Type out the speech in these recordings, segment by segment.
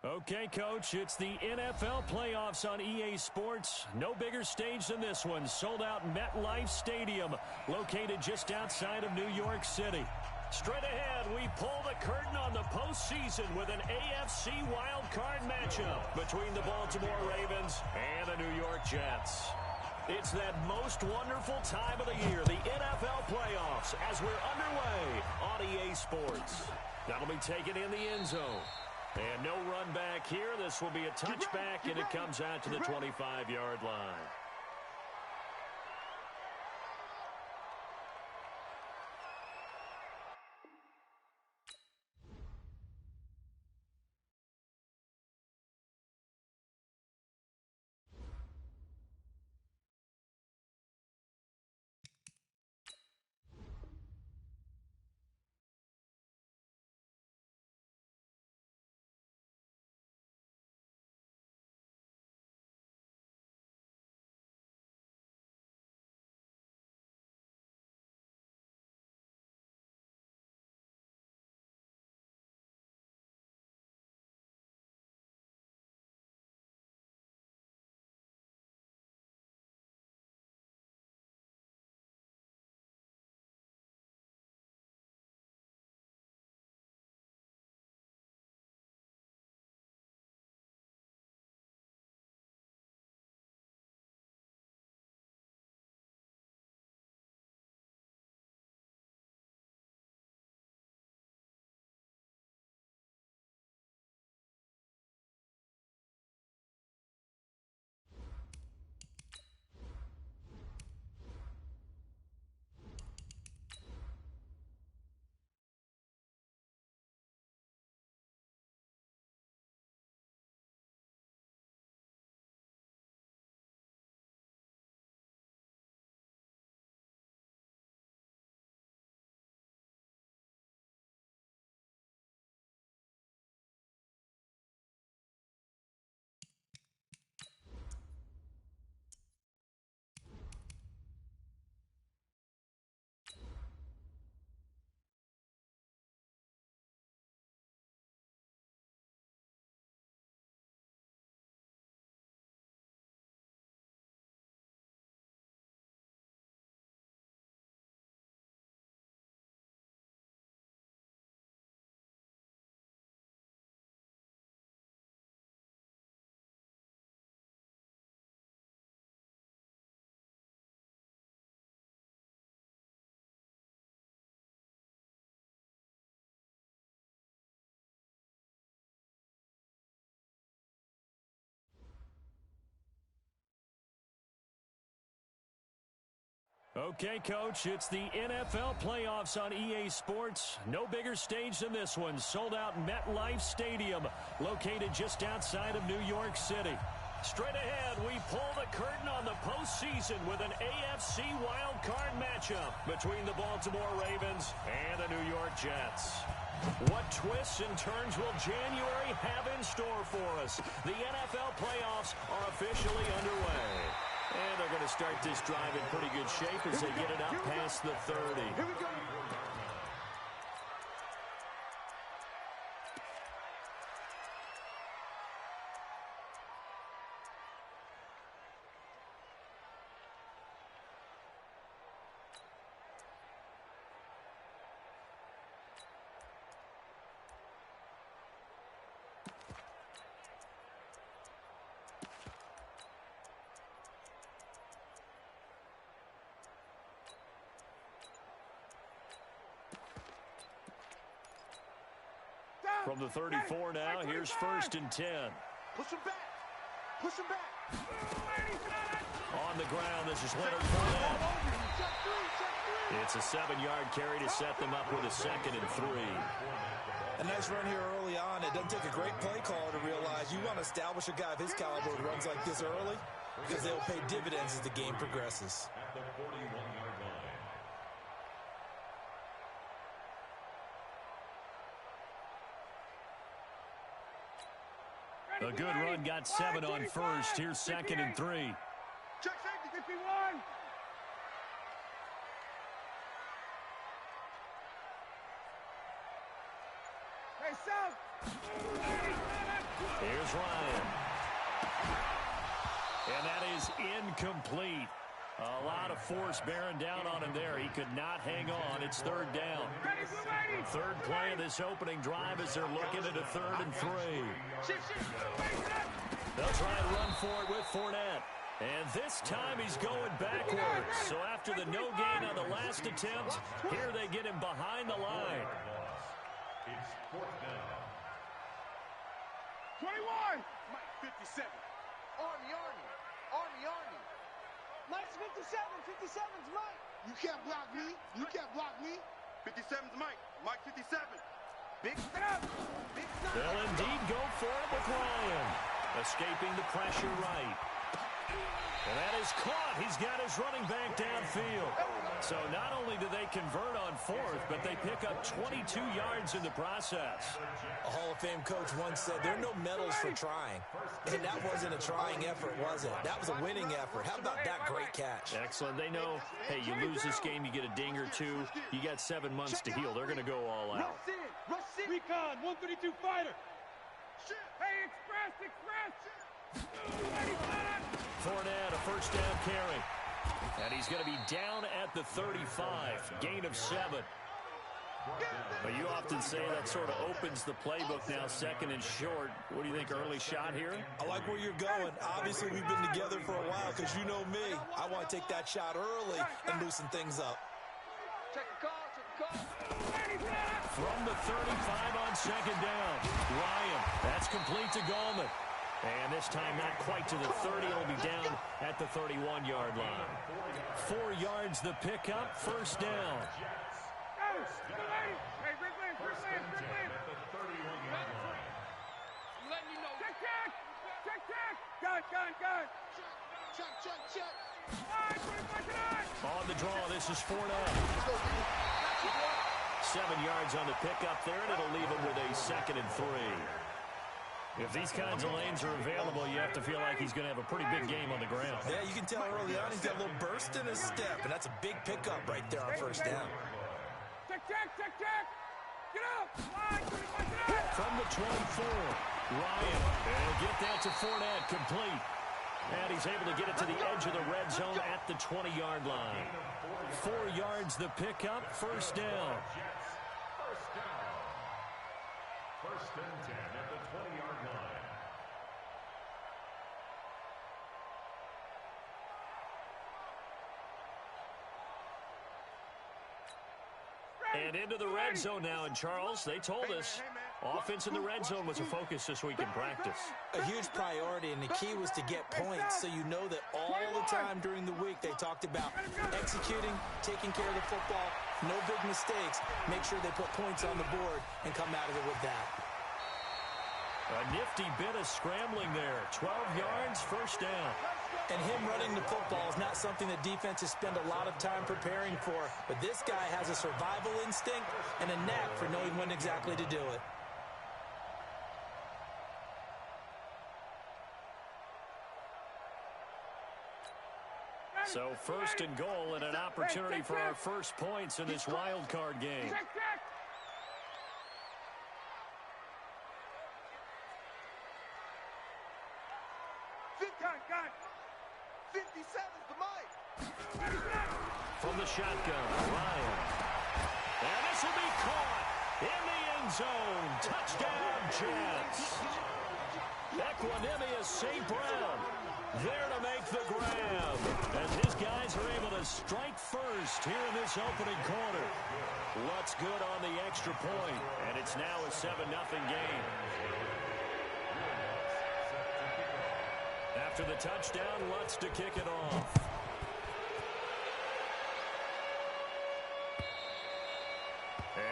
Okay, Coach, it's the NFL playoffs on EA Sports. No bigger stage than this one. Sold out MetLife Stadium, located just outside of New York City. Straight ahead, we pull the curtain on the postseason with an AFC wildcard matchup between the Baltimore Ravens and the New York Jets. It's that most wonderful time of the year, the NFL playoffs, as we're underway on EA Sports. That'll be taken in the end zone. And no run back here. This will be a touchback, and it comes out to the 25-yard line. Okay, Coach, it's the NFL playoffs on EA Sports. No bigger stage than this one. Sold out MetLife Stadium, located just outside of New York City. Straight ahead, we pull the curtain on the postseason with an AFC wildcard matchup between the Baltimore Ravens and the New York Jets. What twists and turns will January have in store for us? The NFL playoffs are officially underway. And they're going to start this drive in pretty good shape as they get it up past the 30. Here we go. From the 34 now, here's 1st and 10. Push him back. Push him back. On the ground, this is Leonard Fournette. It's a 7-yard carry to set them up with a 2nd and 3. A nice run here early on. It doesn't take a great play caller to realize you want to establish a guy of his caliber who runs like this early because they'll pay dividends as the game progresses. A good run, got 7 on 1st. Here's 2nd and 3. Check safety, 51. Hey, South. Here's Ryan. And that is incomplete. A lot of force bearing down on him there. He could not hang on. It's third down. Third play of this opening drive as they're looking at a 3rd and 3. They'll try and run for it with Fournette. And this time he's going backwards. So after the no gain on the last attempt, here they get him behind the line. It's 4th down. 21. Mike, 57. Army. Mike's 57. 57's Mike. You can't block me. 57's Mike. Mike 57. Big step. They'll indeed go for it with Ryan. Escaping the pressure right. And that is caught. He's got his running back downfield. So not only do they convert on 4th, but they pick up 22 yards in the process. A Hall of Fame coach once said there are no medals for trying. And that wasn't a trying effort, was it? That was a winning effort. How about that great catch? Excellent. They know, hey, you lose this game, you get a ding or two. You got 7 months to heal. They're going to go all out. Recon, 132 fighter. Hey, express. Fournette, a first down carry. And he's going to be down at the 35. Gain of 7. But you often say that sort of opens the playbook now, 2nd and short. What do you think, early shot here? I like where you're going. Obviously, we've been together for a while because you know me. I want to take that shot early and loosen things up. Check the call. From the 35 on 2nd down. Ryan, that's complete to Gallman. And this time not quite to the 30. It'll be down at the 31-yard line. 4 yards the pickup, first down. Hey, Rick Lynn. Letting you know. Check. Gun. Check. On the draw, this is Fournette. 7 yards on the pickup there, and it'll leave him with a 2nd and 3. If these kinds of lanes are available, you have to feel like he's going to have a pretty big game on the ground. Yeah, you can tell early on he's got a little burst in his step, and that's a big pickup right there on first down. Check. Get up. From the 24, Ryan. He'll get that to Fournette, complete. And he's able to get it to the edge of the red zone at the 20-yard line. 4 yards the pickup, first down. First and 10 at the 20-yard line. And into the red zone now. And Charles, they told us offense in the red zone was a focus this week in practice. A huge priority, and the key was to get points, so you know that all the time during the week they talked about executing, taking care of the football, no big mistakes, make sure they put points on the board and come out of it with that. A nifty bit of scrambling there. 12 yards, first down. And him running the football is not something that defenses spend a lot of time preparing for, but this guy has a survival instinct and a knack for knowing when exactly to do it. So first and goal and an opportunity for our first points in this wild card game. Gun. 57's the mic. From the shotgun, Ryan. And this will be caught in the end zone. Touchdown, Jets. Equanimous St. Brown there to make the grab. As his guys are able to strike first here in this opening quarter. Lutz good on the extra point, and it's now a 7-0 game. After the touchdown, Lutz to kick it off.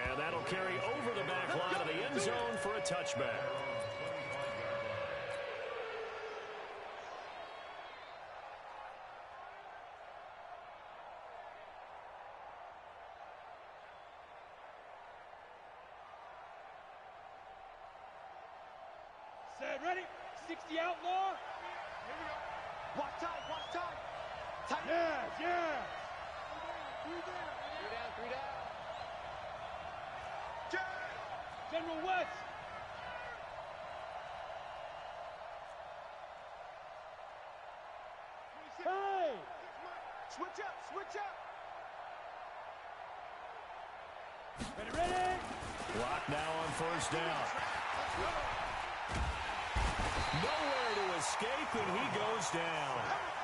And that'll carry over the back line of the end zone for a touchback. Set, ready? 60 outlaw. Here we go. Watch time. Tight. Yeah. 3 down. Check. General West. Hey! Switch up, switch up. Ready, ready. Clock now on first down. Nowhere to escape, and he goes down.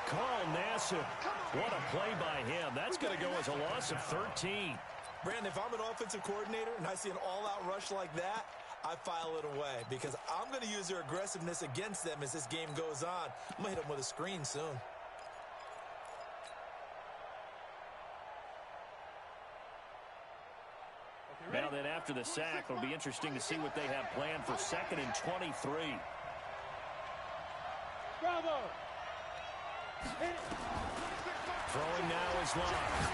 Carl Nassib, what a play by him. That's going to go as a loss of 13. Brandon, if I'm an offensive coordinator and I see an all-out rush like that, I file it away because I'm going to use their aggressiveness against them as this game goes on. I'm going to hit them with a screen soon. Now then, after the sack, it'll be interesting to see what they have planned for 2nd and 23. Bravo. Throwing now is Locke.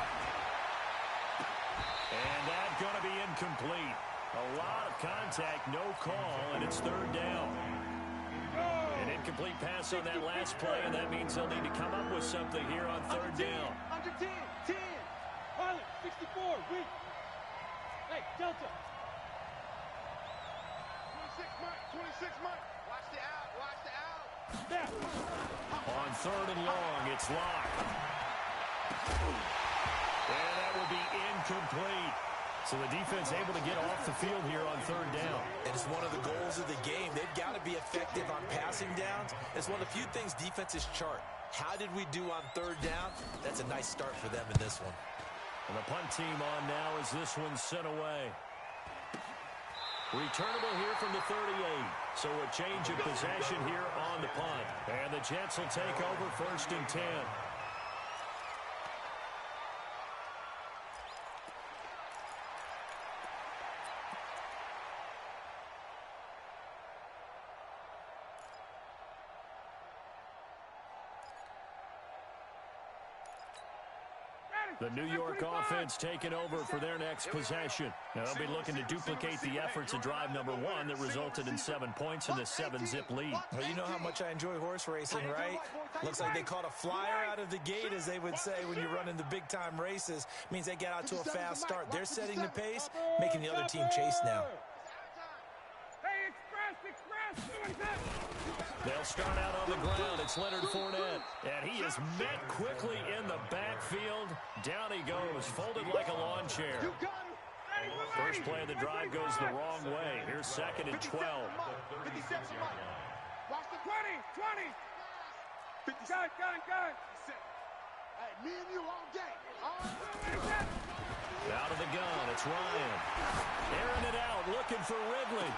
And that's going to be incomplete. A lot of contact, no call, and it's 3rd down. An incomplete pass on that last play, and that means they'll need to come up with something here on 3rd down. Under 10, 10. Pilot, 64, weak. Hey, Delta. 26, Mike, 26, Mike. Watch the out, watch the out. There. On 3rd and long, it's Locke. And that will be incomplete. So the defense able to get off the field here on 3rd down. And it's one of the goals of the game. They've got to be effective on passing downs. It's one of the few things defenses chart. How did we do on 3rd down? That's a nice start for them in this one. And the punt team on now as this one's sent away. Returnable here from the 38. So a change of possession here on the punt. And the Jets will take over 1st and 10. The New York offense taking over for their next possession. Now they'll be looking to duplicate the efforts of drive number 1 that resulted in 7 points in this 7-zip lead. Well, you know how much I enjoy horse racing, right? Looks like they caught a flyer out of the gate, as they would say when you're running the big-time races. Means they get out to a fast start. They're setting the pace, making the other team chase now. Hey, Express. They'll start out on the ground. It's Leonard Fournette. And he is met quickly in the backfield. Down he goes, folded like a lawn chair. First play of the drive goes the wrong way. Here's 2nd and 12. 57, watch the 20. Gun. Hey, me and you all day. Out of the gun, it's Ryan. Airing it out, looking for Ridley.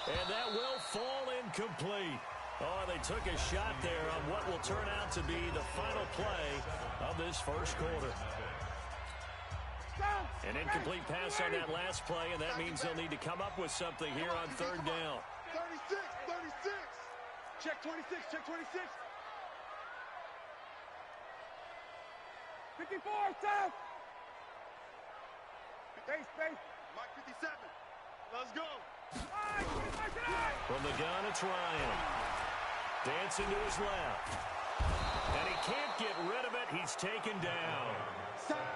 And that will fall incomplete. Oh, they took a shot there on what will turn out to be the final play of this first quarter. An incomplete pass on that last play, and that means they'll need to come up with something here on 3rd down. 36. Check 26, check 26. 54, stop. Space. Mike 57. Let's go. From the gun, it's Ryan. Dancing to his left. And he can't get rid of it. He's taken down.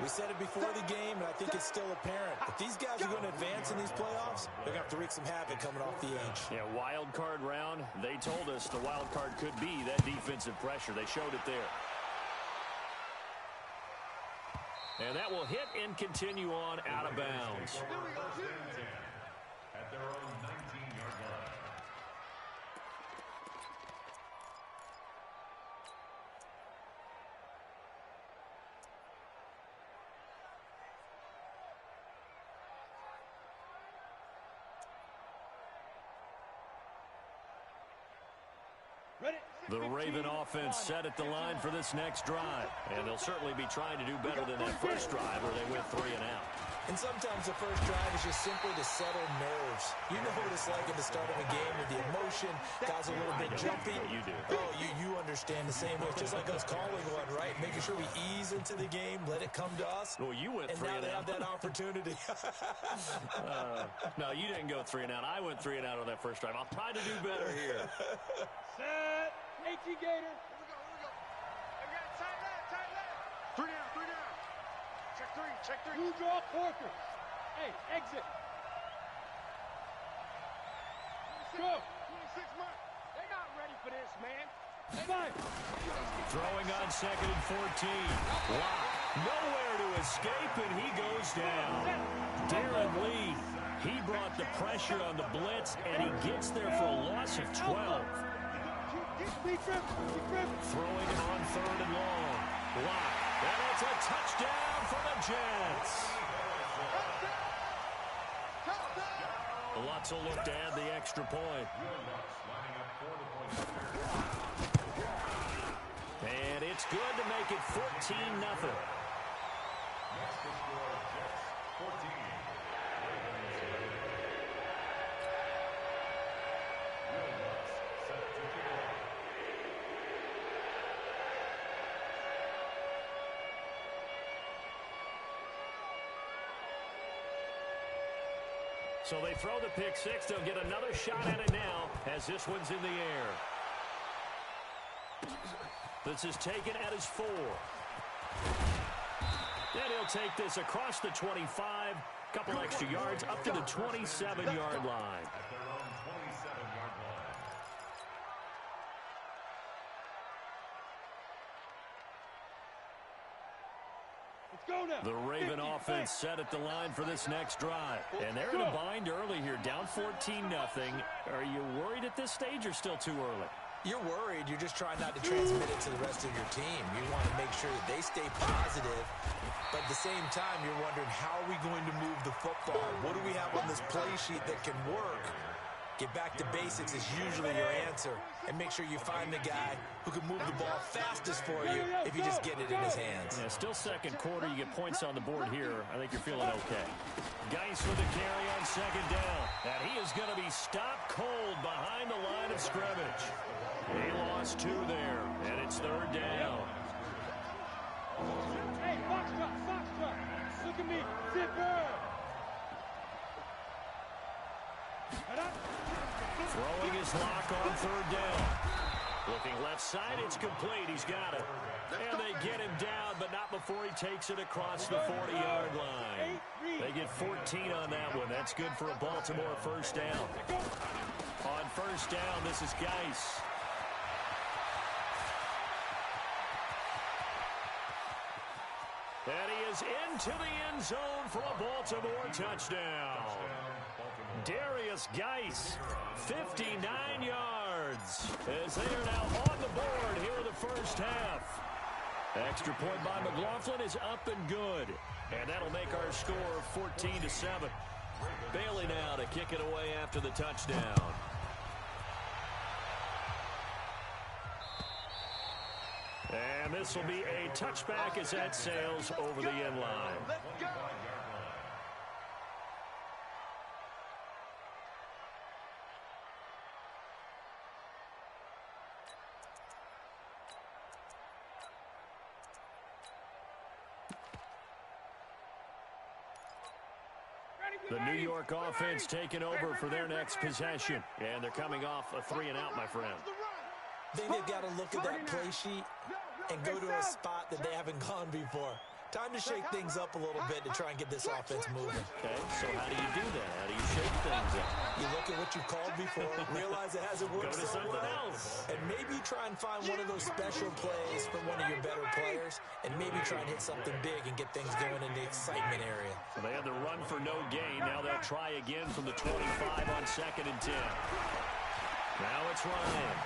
We said it before the game, and I think it's still apparent. If these guys are going to advance in these playoffs, they're going to have to wreak some havoc coming off the edge. Yeah, wild card round. They told us the wild card could be that defensive pressure. They showed it there. And that will hit and continue on out of bounds. At their own 19-yard line. The Raven offense set at the line for this next drive. And they'll certainly be trying to do better than that first drive where they went 3 and out. And sometimes the first drive is just simply to settle nerves. You know what it's like at the start of a game with the emotion, guys a little bit jumpy. You do. Oh, you understand the same way. It's just like us calling one, right? Making sure we ease into the game, let it come to us. Well, you went 3 and and now out. they have that opportunity. No, you didn't go 3 and out. I went 3 and out on that first drive. I'll try to do better here. Set. HE Gator. Here we go. Again, tight left. 3 down. Check 3. Blue draw, Corker. Hey, exit. for this, man. Throwing on 2nd and 14. Wow. Nowhere to escape, and he goes down. Darren Lee, he brought the pressure on the blitz, and he gets there for a loss of 12. Throwing it on 3rd and long. Wow. And it's a touchdown for the Jets. Lots will look to add the extra point. And it's good to make it 14-0. So they throw the pick six. They'll get another shot at it now as this one's in the air. This is taken at his 4. Then he'll take this across the 25. Couple extra yards up to the 27-yard line. The Raven offense set at the line for this next drive. And they're in a bind early here, down 14-0. Are you worried at this stage or still too early? You're worried. You're just trying not to transmit it to the rest of your team. You want to make sure that they stay positive. But at the same time, you're wondering, how are we going to move the football? What do we have on this play sheet that can work? Get back to basics is usually your answer. And make sure you find the guy who can move the ball fastest for you if you just get it in his hands. Yeah, still second quarter. You get points on the board here. I think you're feeling okay. Geis with the carry on 2nd down. And he is going to be stopped cold behind the line of scrimmage. He lost 2 there, and it's 3rd down. Hey, Foxtrot. Look at me. Zipper. Throwing his lock on 3rd down. Looking left side, it's complete. He's got it. And they get him down, but not before he takes it across the 40-yard line. They get 14 on that one. That's good for a Baltimore 1st down. On 1st down, this is Geis. And he is into the end zone for a Baltimore touchdown. Darius Geis, 59 yards, as they are now on the board here in the 1st half. Extra point by McLaughlin is up and good. And that'll make our score 14-7. Bailey now to kick it away after the touchdown. And this will be a touchback as that sails over the end line. The New York offense taking over for their next possession. And they're coming off a 3-and-out, my friend. I think they've got to look at that play sheet and go to a spot that they haven't gone before. Time to shake things up a little bit to try and get this offense moving. Okay, so how do you do that? How do you shake things up? You look at what you called before, realize it hasn't worked Go to so something well, else. and maybe try and find one of those special plays from one of your better players, and maybe try and hit something big and get things going in the excitement area. So they had the run for no gain. Now they'll try again from the 25 on 2nd and 10. Now it's Ryan.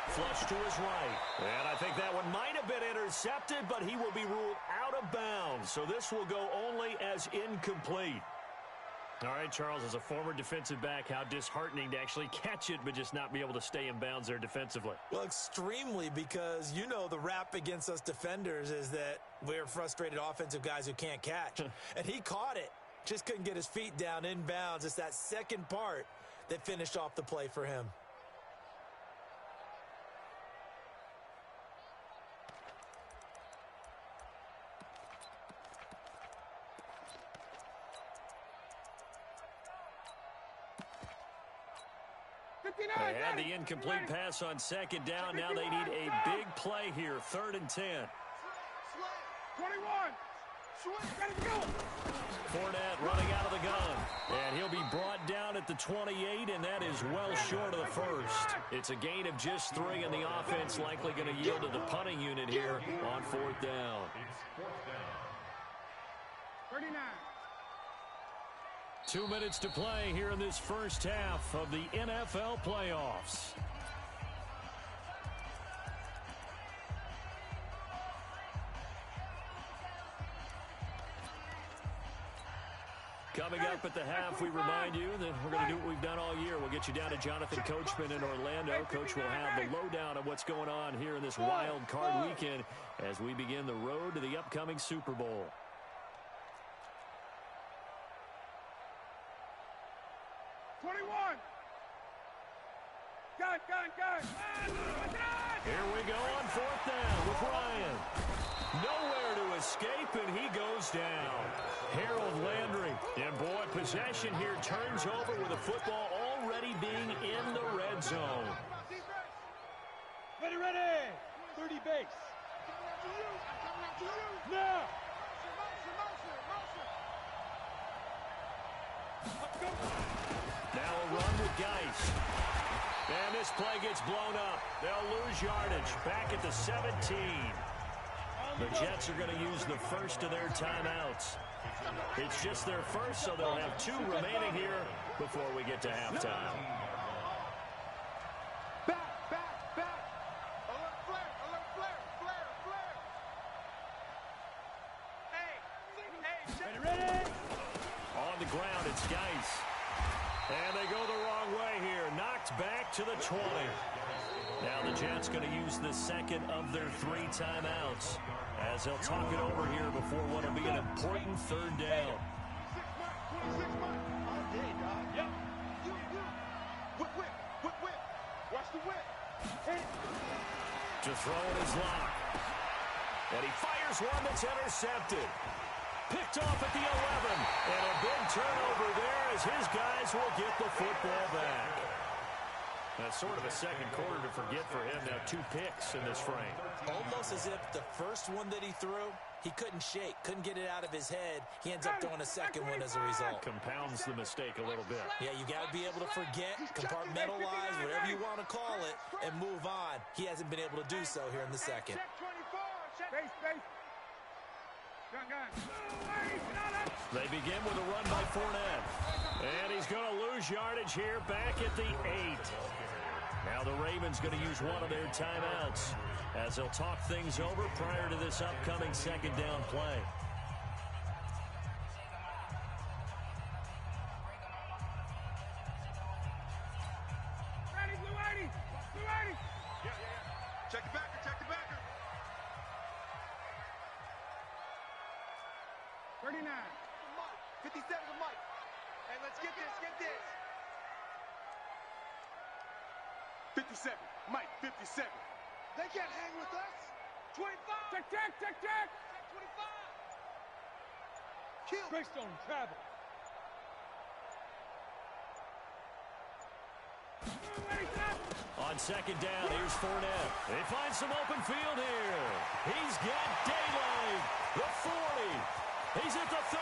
Flush to his right. And I think that one might have been intercepted, but he will be ruled out of bounds. So this will go only as incomplete. All right, Charles, as a former defensive back, how disheartening to actually catch it, but just not be able to stay in bounds there defensively. Well, extremely, because you know the rap against us defenders is that we're frustrated offensive guys who can't catch. And he caught it. Just couldn't get his feet down in bounds. It's that second part that finished off the play for him. They had the incomplete pass on 2nd down. Now they need a big play here. 3rd and 10. 21. Fournette running out of the gun. And he'll be brought down at the 28, and that is well short of the first. It's a gain of just 3, and the offense likely going to yield to the punting unit here on 4th down. It's 4th down. 39. 2 minutes to play here in this first half of the NFL playoffs. Coming up at the half, we remind you that we're going to do what we've done all year. We'll get you down to Jonathan Coachman in Orlando. Coach will have the lowdown of what's going on here in this wild card weekend as we begin the road to the upcoming Super Bowl. Here we go on 4th down with Ryan. Nowhere to escape, and he goes down. Harold Landry. And, boy, possession here turns over with the football already being in the red zone. Ready, ready. 30 base. Now. Now a run with Geis. And this play gets blown up. They'll lose yardage back at the 17. The Jets are going to use the first of their timeouts. It's just their first, so they'll have 2 remaining here before we get to halftime. Back. Alert flare. Hey. Ready. On the ground, it's Geis. And they go the wrong way here. Knocked back to the 20. Now the Jets going to use the second of their 3 timeouts as they'll talk it over here before what will be an important 3rd down. 26 months. All day, dog. Yep. Whip. Watch the whip. To throw in his lock. And he fires one that's intercepted. Picked off at the 11. And a big turnover there as his guys will get the football back. That's sort of a second quarter to forget for him. Now 2 picks in this frame. Almost as if the first one that he threw, he couldn't shake, couldn't get it out of his head. He ends up throwing a second one as a result. Compounds the mistake a little bit. Yeah, you got to be able to forget, compartmentalize, whatever you want to call it, and move on. He hasn't been able to do so here in the second. Base. They begin with a run by Fournette. And he's going to lose yardage here back at the 8. Now the Ravens going to use one of their timeouts as they'll talk things over prior to this upcoming 2nd down play. Ready, Blue 80. Yeah. Check the backer. 39. 57 to Mike. Hey, let's get this. 57. Mike, 57. They can't hang with us. 25. Check. 25. Kill. Greystone, travel. On 2nd down, here's Fournette. They find some open field here. He's got daylight. The 40. He's at the 30.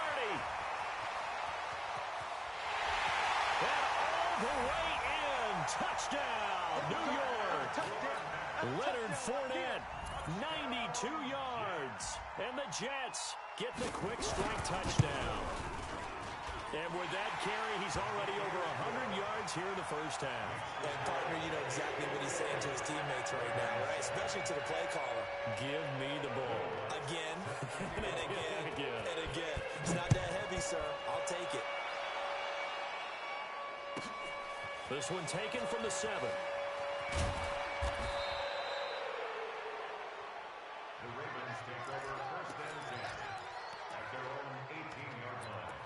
And all the way in. Touchdown, New York. Leonard Fournette, 92 yards. And the Jets get the quick strike touchdown. And with that carry, he's already over 100 yards here in the first half. And, partner, you know exactly what he's saying to his teammates right now, right? Especially to the play caller. Give me the ball. Again, and again, Again. and again. It's not that heavy, sir. I'll take it. This one taken from the 7. The Ravens take over 1st and 10 at their own 18-yard line.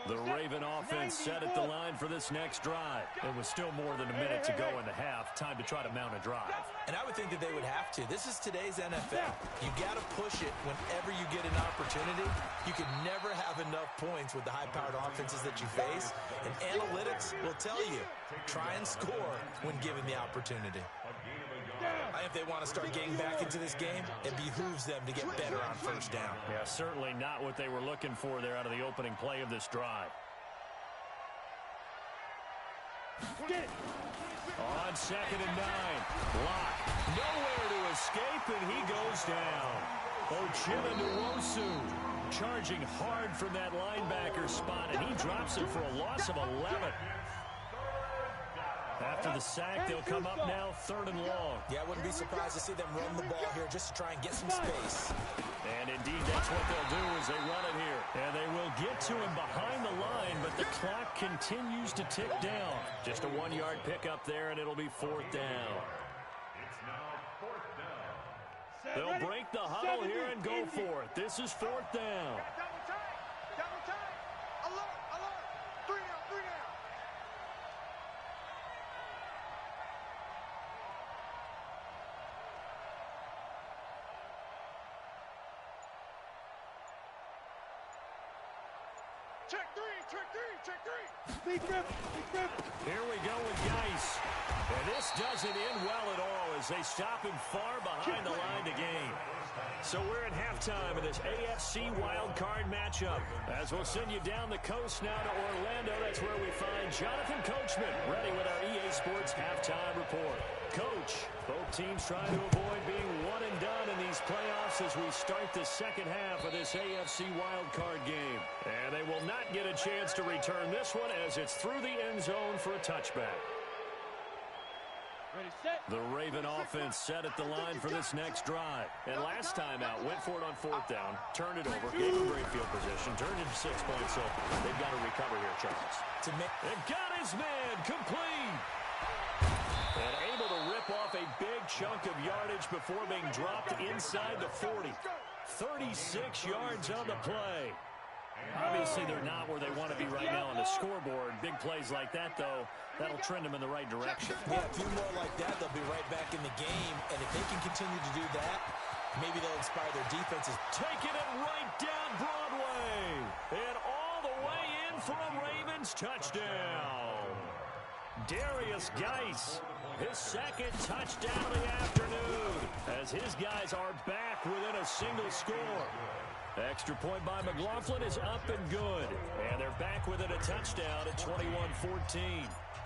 The Raven offense set at the line for this next drive. And with still more than a minute to go in the half, time to try to mount a drive. And I would think that they would have to. This is today's NFL. You got to push it whenever you get an opportunity. You can never have enough points with the high-powered offenses that you face. And analytics will tell you, try and score when given the opportunity. A gain of a yard. I If they want to start getting back into this game, it behooves them to get better on first down. Yeah, certainly not what they were looking for there out of the opening play of this drive. On 2nd and 9, block, nowhere to escape, and he goes down. Ochilla Nwosu charging hard from that linebacker spot, and he drops it for a loss of 11. After the sack, they'll come up now 3rd and long. Yeah, I wouldn't be surprised to see them run the ball here just to try and get some space. And indeed, that's what they'll do as they run it here. And they will get to him behind the line, but the clock continues to tick down. Just a 1-yard pickup there, and it'll be 4th down. It's now 4th down. They'll break the huddle here and go for it. This is 4th down. Double time. Double time. Alert. Alert. 3 down. 3 down. Check 3. Check 3. Check 3. Big rip. Big rip. Here we go with Geis. And this doesn't end well at all as they stop him far behind the line to gain. So we're at halftime of this AFC wildcard matchup. As we'll send you down the coast now to Orlando, that's where we find Jonathan Coachman ready with our EA Sports halftime report. Coach, both teams trying to avoid being one and done in these playoffs as we start the second half of this AFC wildcard game. And they will not get a chance to return this one as it's through the end zone for a touchback. Ready, set. The Raven offense set at the line for this next drive. And last time out, went for it on 4th down, turned it over, gave him great field position, turned it to 6 points, so they've got to recover here, Charles. They've got his man complete. And able to rip off a big chunk of yardage before being dropped inside the 40. 36 yards on the play. Obviously, they're not where they want to be right now on the scoreboard. Big plays like that, though, that'll trend them in the right direction. Yeah, a few more like that, they'll be right back in the game. And if they can continue to do that, maybe they'll inspire their defenses. Taking it right down Broadway. And all the way in for a Ravens touchdown. Darius Geis, his 2nd touchdown of the afternoon, as his guys are back within a single score. Extra point by McLaughlin is up and good. And they're back within a touchdown at 21-14.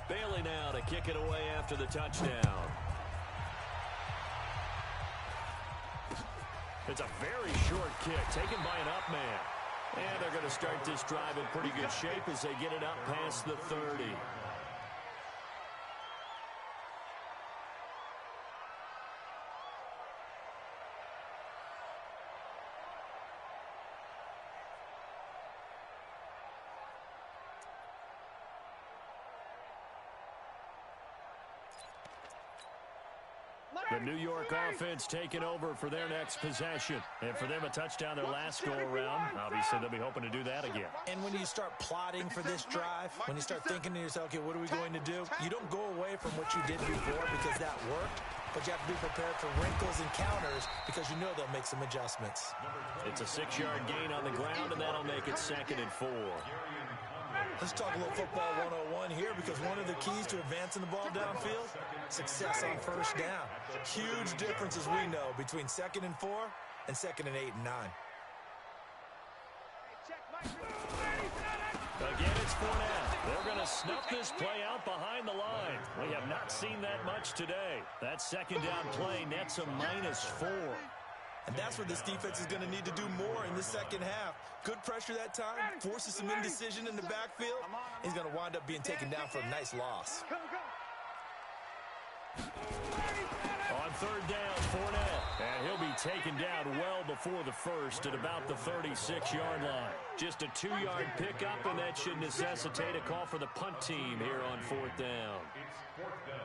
Bailey now to kick it away after the touchdown. It's a very short kick taken by an up man. And they're going to start this drive in pretty good shape as they get it up past the 30. The New York offense taking over for their next possession. And for them, a touchdown their last go-around. Obviously, they'll be hoping to do that again. And when you start plotting for this drive, when you start thinking to yourself, okay, what are we going to do? You don't go away from what you did before because that worked, but you have to be prepared for wrinkles and counters because you know they'll make some adjustments. It's a 6-yard gain on the ground, and that'll make it 2nd and 4. Let's talk a little football 101 here because one of the keys to advancing the ball downfield, success on first down. Huge differences we know between 2nd and 4 and 2nd and 8 and 9. Again, it's Fournette. They're going to snuff this play out behind the line. We have not seen that much today. That 2nd down play nets a -4. And that's where this defense is going to need to do more in the second half. Good pressure that time, forces some indecision in the backfield. He's going to wind up being taken down for a nice loss. On 3rd down, Fournette. And he'll be taken down well before the first at about the 36-yard line. Just a 2-yard pickup, and that should necessitate a call for the punt team here on 4th down. It's 4th down.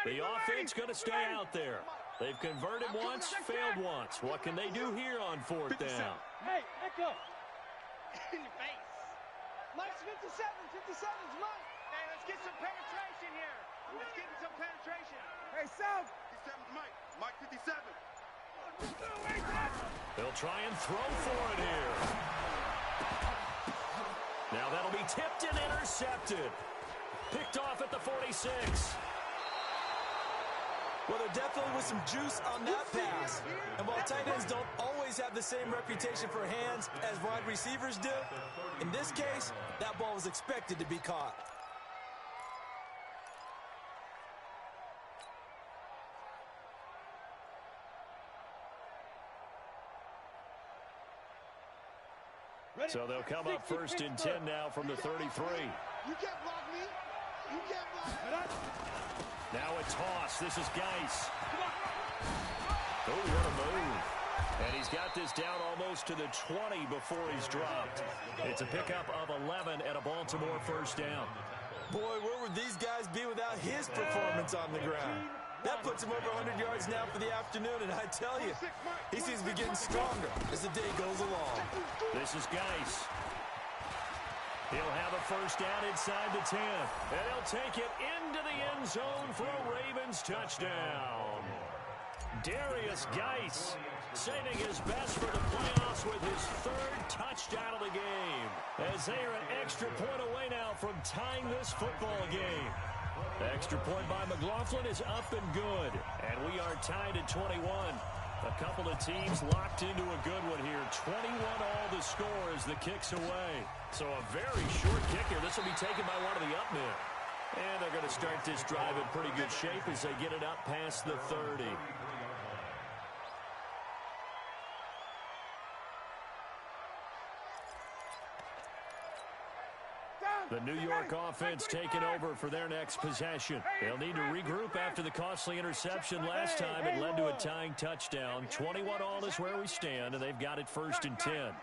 The offense going to stay out there. They've converted once, failed once. What can they do here on 4th down? Hey, echo. In your face. Mike's 57. 57's Mike. Hey, let's get some penetration here. Let's get some penetration. Hey, South. 57's Mike. Mike 57. They'll try and throw for it here. Now that'll be tipped and intercepted. Picked off at the 46. Well, there definitely was some juice on that pass. And while tight ends don't always have the same reputation for hands as wide receivers do, in this case, that ball was expected to be caught. So they'll come up first and 10 now from the 33. You can't block me. You can't block me. Now a toss. This is Geis. Oh, what a move. And he's got this down almost to the 20 before he's dropped. It's a pickup of 11 and a Baltimore first down. Boy, where would these guys be without his performance on the ground? That puts him over 100 yards now for the afternoon, and I tell you, he seems to be getting stronger as the day goes along. This is Geis. He'll have a first down inside the 10, and he'll take it into the end zone for a Ravens touchdown. Darius Geis saving his best for the playoffs with his third touchdown of the game, as they are an extra point away now from tying this football game. The extra point by McLaughlin is up and good, and we are tied at 21. A couple of teams locked into a good one here. 21 all the score as the kick's away. So a very short kick here. This will be taken by one of the up men. And they're going to start this drive in pretty good shape as they get it up past the 30. The New York offense taking over for their next possession. They'll need to regroup after the costly interception last time. It led to a tying touchdown. 21 all is where we stand, and they've got it first and 10.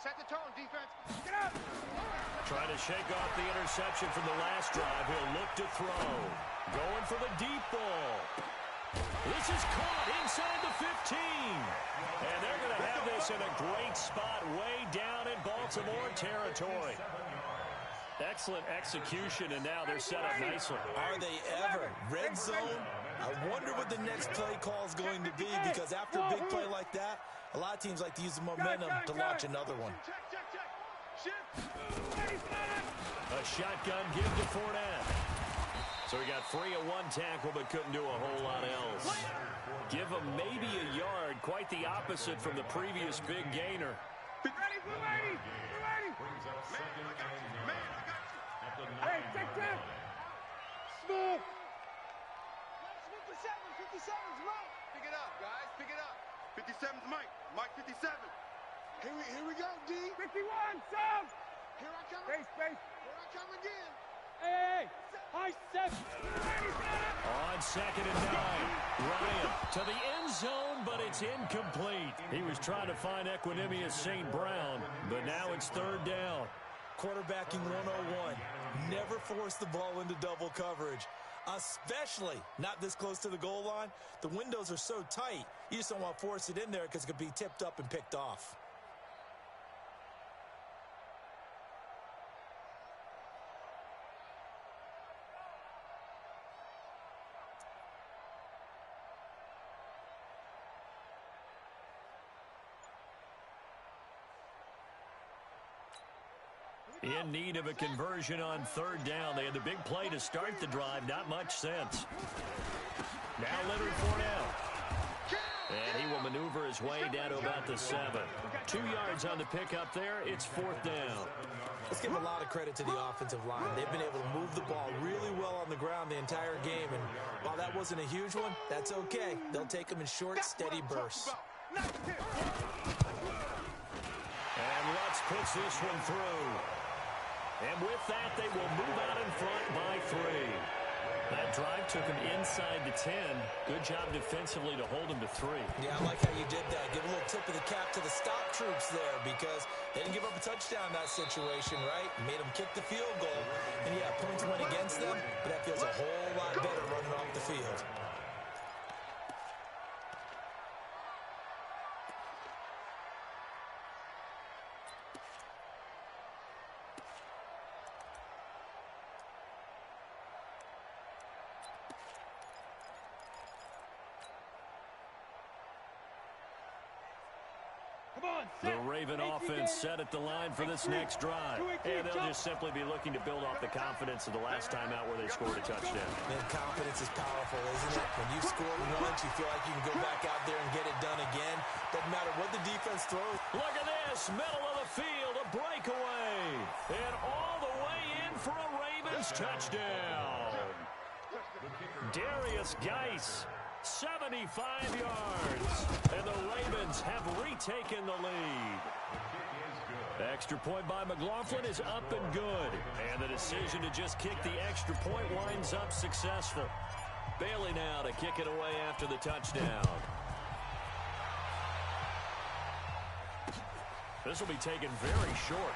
Set the tone, defense. Get up. Trying to shake off the interception from the last drive. He'll look to throw. Going for the deep ball. This is caught inside the 15. And they're going to have this in a great spot way down in Baltimore territory. Excellent execution, and now they're set up nicely. Are they ever? Red zone? I wonder what the next play call is going to be, because after a big play like that, a lot of teams like to use the momentum to launch another one. A shotgun give to Fournette. So he got free of one tackle but couldn't do a whole lot else. Give him maybe a yard, quite the opposite from the previous big gainer. Ready, we're ready. Hey, take that. Smooth. 57's Mike. Pick it up, guys. Pick it up. 57's Mike. Mike 57. Here we go, D. 51, sub. Here I come. Space. Here I come again. Hey. High 7. On second and 9. Ryan to the end zone, but it's incomplete. He was trying to find Equanimous St. Brown, but now it's third down. Quarterbacking 101. Never force the ball into double coverage, especially not this close to the goal line. The windows are so tight, you just don't want to force it in there because it could be tipped up and picked off. In need of a conversion on third down. They had the big play to start the drive. Not much sense. Now Leonard Fournette. And he will maneuver his way down to about the 7. 2 yards on the pickup there. It's fourth down. Let's give a lot of credit to the offensive line. They've been able to move the ball really well on the ground the entire game. And while that wasn't a huge one, that's okay. They'll take them in short, steady bursts. And Lutz puts this one through. And with that, they will move out in front by 3. That drive took him inside the 10. Good job defensively to hold him to 3. Yeah, I like how you did that. Give a little tip of the cap to the stop troops there, because they didn't give up a touchdown in that situation, right? Made them kick the field goal. And yeah, points went against them, but that feels a whole lot better running off the field. The Raven offense set at the line for this next drive. And they'll just simply be looking to build off the confidence of the last time out where they scored a touchdown. Man, confidence is powerful, isn't it? When you've scored once, you feel like you can go back out there and get it done again. Doesn't matter what the defense throws. Look at this, middle of the field, a breakaway. And all the way in for a Ravens touchdown. Darius Geis, 75 yards. And the Ravens have retaken the lead. Extra point by McLaughlin is up and good. And the decision to just kick the extra point winds up successful. Bailey now to kick it away after the touchdown. This will be taken very short.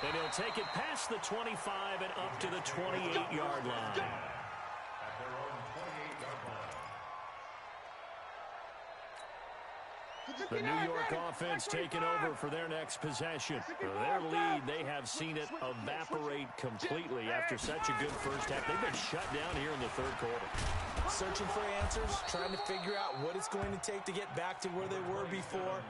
And he'll take it past the 25 and up to the 28-yard line. At their own 28-yard line. The New York offense taking over for their next possession. For their lead, they have seen it evaporate completely after such a good first half. They've been shut down here in the third quarter. Searching for answers, trying to figure out what it's going to take to get back to where they were before.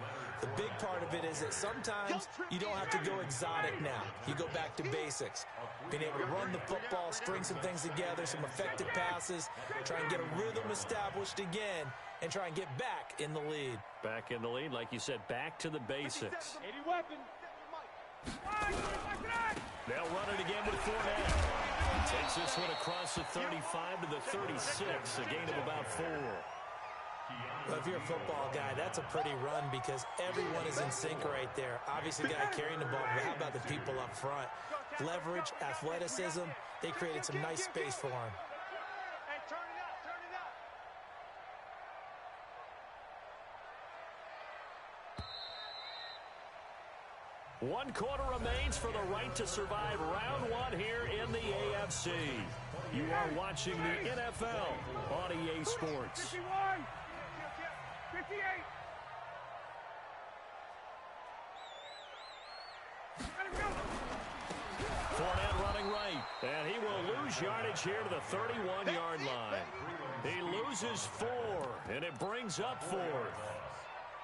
The big part of it is that sometimes you don't have to go exotic now. You go back to basics. Being able to run the football, string some things together, some effective passes, try and get a rhythm established again, and try and get back in the lead. Back in the lead, like you said, back to the basics. They'll run it again with Fournette. Takes this one across the 35 to the 36, a gain of about 4. Well, if you're a football guy, that's a pretty run because everyone is in sync right there. Obviously, the guy carrying the ball, but how about the people up front? Leverage, athleticism, they created some nice space for him. One quarter remains for the right to survive round one here in the AFC. You are watching the NFL on EA Sports. 51, 58. Fournette running right, and he will lose yardage here to the 31-yard line. He loses 4, and it brings up 4th.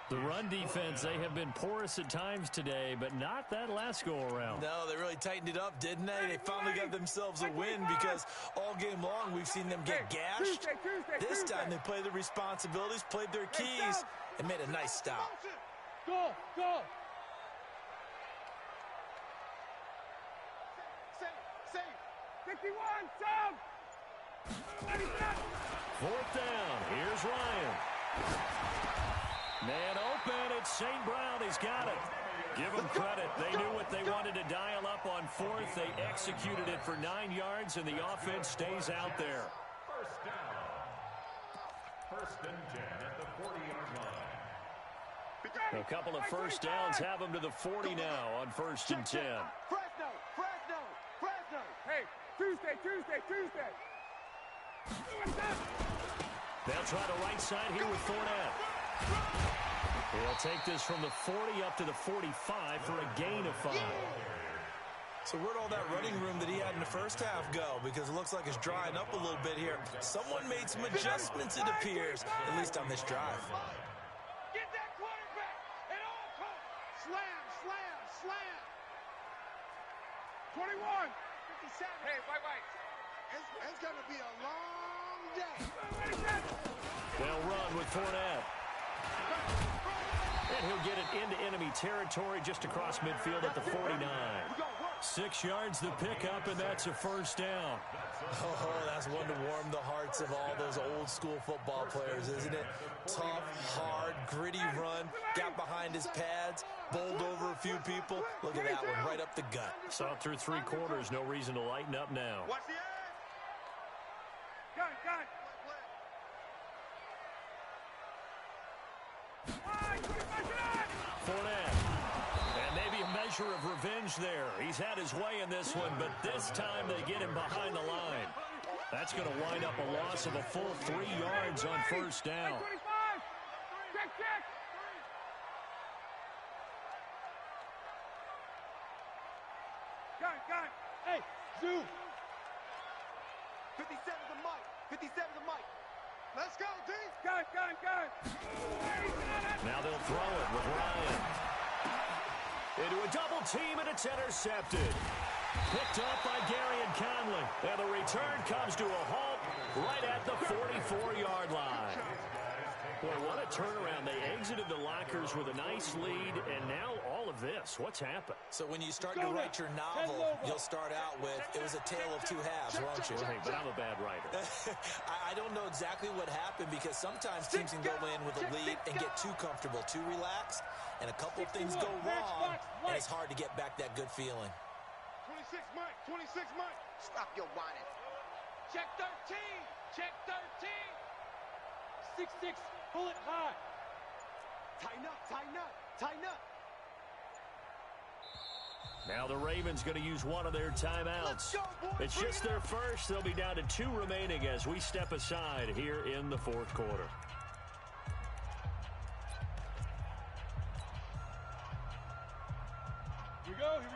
The run defense, they have been porous at times today, but not that last go-around. No, they really tightened it up, didn't they? They finally got themselves a win because all game long we've seen them get gashed. This time they played the responsibilities, played their keys, and made a nice stop. Go, go. 51, sub. 4th down. Here's Ryan. Man open, it's St. Brown. He's got it. Give them credit. They knew what they wanted to dial up on 4th. They executed it for 9 yards, and the offense stays out there. First down. 1st and 10 at the 40-yard line. A couple of first downs have them to the 40 now on 1st and 10. Fresno. Hey, Tuesday. They'll try the right side here with Fournette. He'll take this from the 40 up to the 45 for a gain of 5. So where'd all that running room that he had in the first half go? Because it looks like it's drying up a little bit here. Someone made some adjustments, it appears, at least on this drive. Get that quarterback at all costs. Slam. 21. 57. Hey, white. It's going to be a long day. They'll run with Fournette. And he'll get it into enemy territory just across midfield at the 49. 6 yards the pickup, and that's a first down. Oh, that's one to warm the hearts of all those old school football players, isn't it? Tough, hard, gritty run, got behind his pads, bowled over a few people. Look at that one, right up the gut. Saw it through 3 quarters, no reason to lighten up now. Watch the edge. Gun. Fournette. And maybe a measure of revenge there. He's had his way in this one, but this time they get him behind the line. That's going to wind up a loss of a full 3 yards on first down. Check. Gun. Hey, zoom. 57's the mic. Let's go, D. Gun. Now they'll throw it with Ryan. Into a double team, and it's intercepted. Picked up by Gary and Conley. And the return comes to a halt right at the 44-yard line. Boy, what a turnaround. They exited the lockers with a nice lead, and now all of this. What's happened? So when you start to write your novel, you'll start out with, it was a tale of two halves, won't you? Hey, but I'm a bad writer. I don't know exactly what happened because sometimes teams can go in with a lead and get too comfortable, too relaxed, and a couple things go wrong, and it's hard to get back that good feeling. 26 Mike, 26 Mike. Stop your whining. Check 13, check 13. 6-6, pull it high. Tighten up, tighten up, tighten up. Now the Ravens going to use one of their timeouts. It's just their first. They'll be down to 2 remaining as we step aside here in the fourth quarter.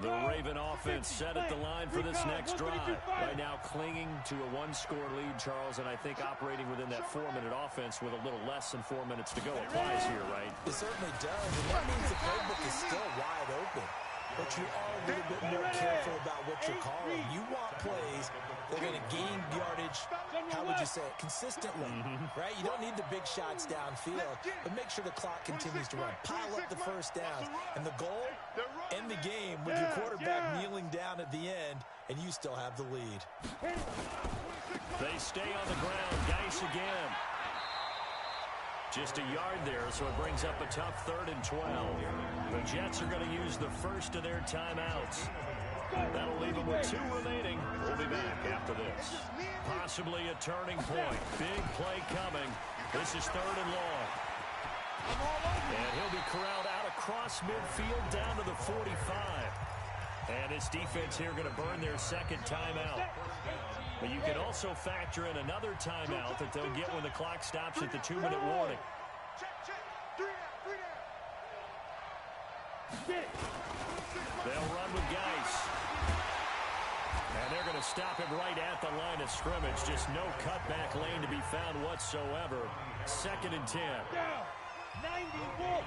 The Raven offense set at the line for this next drive. Right now clinging to a 1-score lead, Charles, and I think operating within that 4-minute offense with a little less than 4 minutes to go applies here, right? It certainly does, and that means the playbook is still wide open. But you are a little bit more careful about what you're calling. You want plays that are going to gain yardage, how would you say it, consistently, right? You don't need the big shots downfield, but make sure the clock continues to run. Pile up the first downs. And the goal, end the game with your quarterback kneeling down at the end, and you still have the lead. They stay on the ground. Geis again. Just a yard there, so it brings up a tough 3rd and 12. The Jets are going to use the first of their timeouts. That'll leave them with 2 remaining. We'll be back after this. Possibly a turning point. Big play coming. This is 3rd and long. And he'll be corralled out across midfield down to the 45. And this defense here going to burn their second timeout. But you can also factor in another timeout that they'll get when the clock stops at the 2-minute warning. They'll run with Geis. And they're going to stop him right at the line of scrimmage. Just no cutback lane to be found whatsoever. 2nd and 10. 91.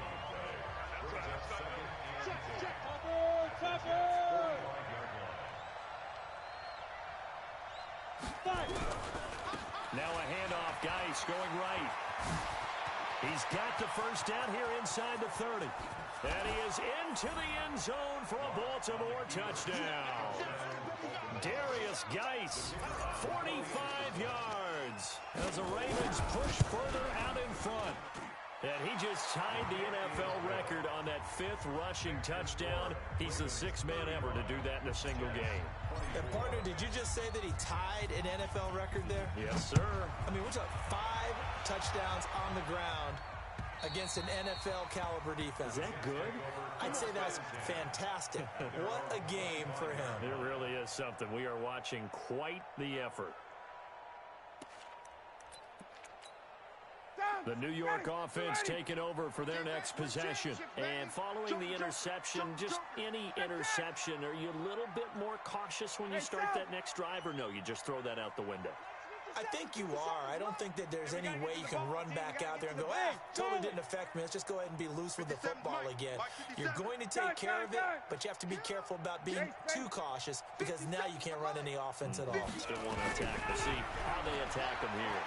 Cover. Now a handoff. Geis going right. He's got the first down here inside the 30. And he is into the end zone for a Baltimore touchdown. Darius Geis, 45 yards as the Ravens push further out in front. And he just tied the NFL record on that 5th rushing touchdown. He's the 6th man ever to do that in a single game. And partner, did you just say that he tied an NFL record there? Yes, sir. I mean, we're talking 5 touchdowns on the ground against an NFL caliber defense. Is that good? I'd say that's fantastic. What a game for him. It really is something. We are watching quite the effort. The New York offense taking over for their next possession. And following the interception, just any interception, are you a little bit more cautious when you start that next drive, or no, you just throw that out the window? I think you are. I don't think that there's any way you can run back out there and go, hey, totally didn't affect me. Let's just go ahead and be loose with the football again. You're going to take care of it, but you have to be careful about being too cautious because now you can't run any offense at all. Still want to attack. We'll see how they attack them here.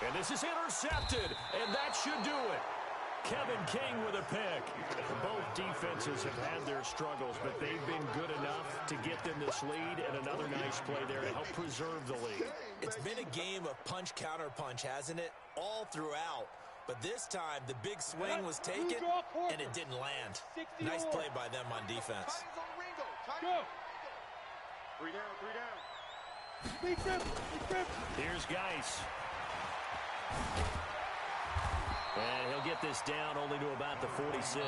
And this is intercepted, and that should do it. Kevin King with a pick. Both defenses have had their struggles, but they've been good enough to get them this lead, and another nice play there to help preserve the lead. It's been a game of punch-counter-punch, hasn't it? All throughout. But this time, the big swing was taken, and it didn't land. Nice play by them on defense. Go. 3 down. Here's Geis. And he'll get this down only to about the 46.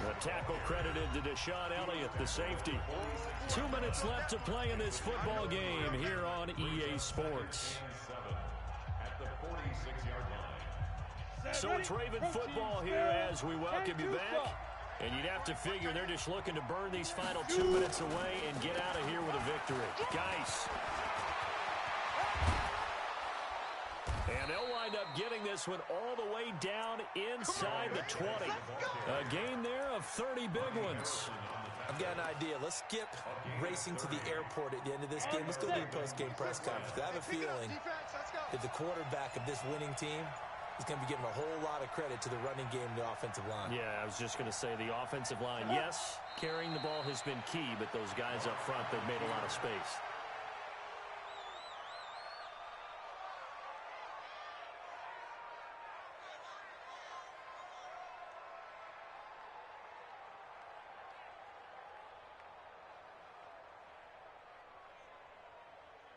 The tackle credited to Deshaun Elliott, the safety. 2 minutes left to play in this football game here on EA Sports. So it's Raven football here as we welcome you back. And you'd have to figure they're just looking to burn these final 2 minutes away and get out of here with a victory. Geis. And they'll wind up getting this one all the way down inside the 20. A gain there of 30 big ones. I've got an idea. Let's skip racing to the airport at the end of this game. Let's go to the post-game press conference. I have a feeling that the quarterback of this winning team is going to be given a whole lot of credit to the running game and the offensive line. Yeah, I was just going to say the offensive line, yes, carrying the ball has been key, but those guys up front, they've made a lot of space.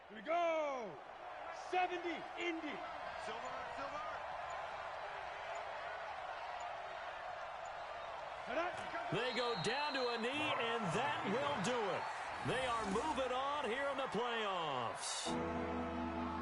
Here we go. 70, Indy. Silver. They go down to a knee, and that will do it. They are moving on here in the playoffs.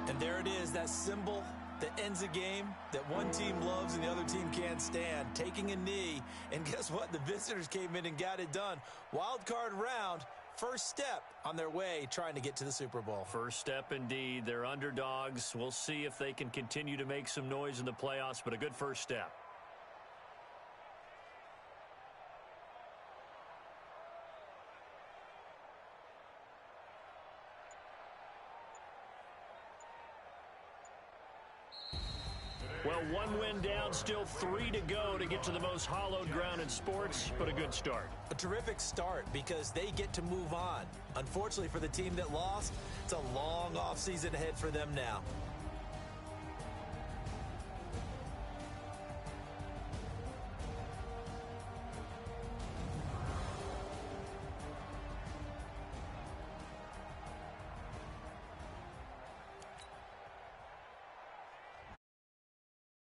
And there it is, that symbol that ends a game that one team loves and the other team can't stand, taking a knee. And guess what? The visitors came in and got it done. Wild card round, first step on their way trying to get to the Super Bowl. First step indeed. They're underdogs. We'll see if they can continue to make some noise in the playoffs, but a good first step. Well, one win down, still 3 to go to get to the most hallowed ground in sports, but a good start. A terrific start because they get to move on. Unfortunately for the team that lost, it's a long offseason ahead for them now.